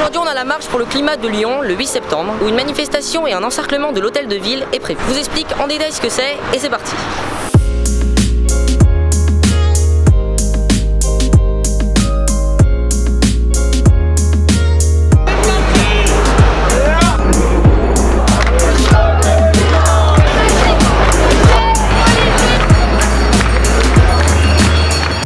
Aujourd'hui, on a la marche pour le climat de Lyon le 8 septembre, où une manifestation et un encerclement de l'hôtel de ville est prévu. Je vous explique en détail ce que c'est et c'est parti.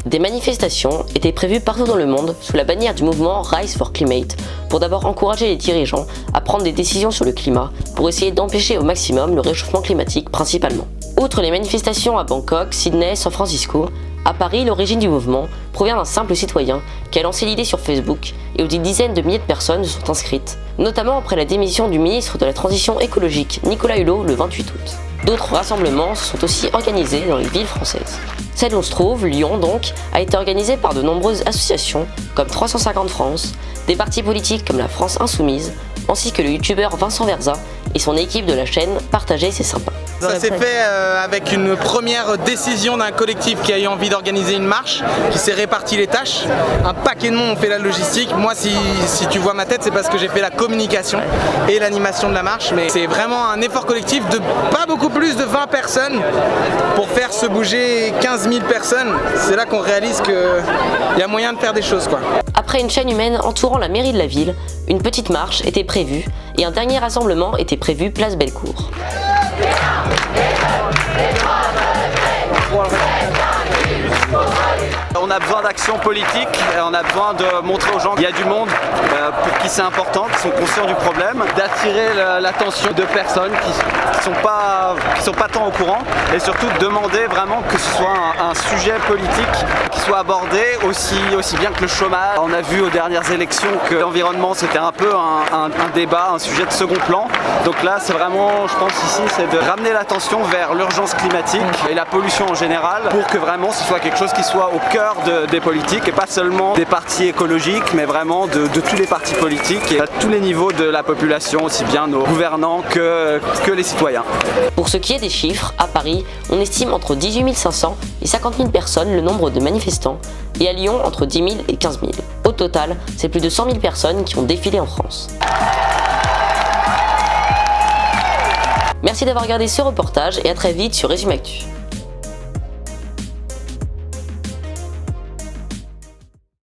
Des manifestations étaient prévues partout dans le monde sous la bannière du mouvement Rise for Climate pour d'abord encourager les dirigeants à prendre des décisions sur le climat pour essayer d'empêcher au maximum le réchauffement climatique principalement. Outre les manifestations à Bangkok, Sydney, San Francisco, à Paris, l'origine du mouvement provient d'un simple citoyen qui a lancé l'idée sur Facebook et où des dizaines de milliers de personnes se sont inscrites, notamment après la démission du ministre de la Transition écologique Nicolas Hulot le 28 août. D'autres rassemblements se sont aussi organisés dans les villes françaises. Celle où on se trouve, Lyon donc, a été organisée par de nombreuses associations comme 350 France, des partis politiques comme la France Insoumise, ainsi que le youtubeur Vincent Verza et son équipe de la chaîne Partager c'est sympa. Ça s'est fait avec une première décision d'un collectif qui a eu envie d'organiser une marche, qui s'est réparti les tâches. Un paquet de monde ont fait la logistique. Moi, si tu vois ma tête, c'est parce que j'ai fait la communication et l'animation de la marche. Mais c'est vraiment un effort collectif de pas beaucoup plus de 20 personnes pour faire se bouger 15 000 personnes. C'est là qu'on réalise qu'il y a moyen de faire des choses, quoi. Après une chaîne humaine entourant la mairie de la ville, une petite marche était prévue et un dernier rassemblement était prévu place Bellecour. On a besoin d'action politique, on a besoin de montrer aux gens qu'il y a du monde pour qui c'est important, qui sont conscients du problème, d'attirer l'attention de personnes qui sont pas tant au courant et surtout de demander vraiment que ce soit un sujet politique qui soit abordé aussi bien que le chômage. On a vu aux dernières élections que l'environnement c'était un peu un débat, un sujet de second plan. Donc là c'est vraiment, je pense ici, c'est de ramener l'attention vers l'urgence climatique et la pollution en général pour que vraiment ce soit quelque chose qui soit au cœur des politiques et pas seulement des partis écologiques mais vraiment de tous les partis politiques et à tous les niveaux de la population, aussi bien nos gouvernants que les citoyens. Pour ce qui est des chiffres, à Paris, on estime entre 18 500 et 50 000 personnes le nombre de manifestants et à Lyon entre 10 000 et 15 000. Au total, c'est plus de 100 000 personnes qui ont défilé en France. Merci d'avoir regardé ce reportage et à très vite sur Résumé Actu.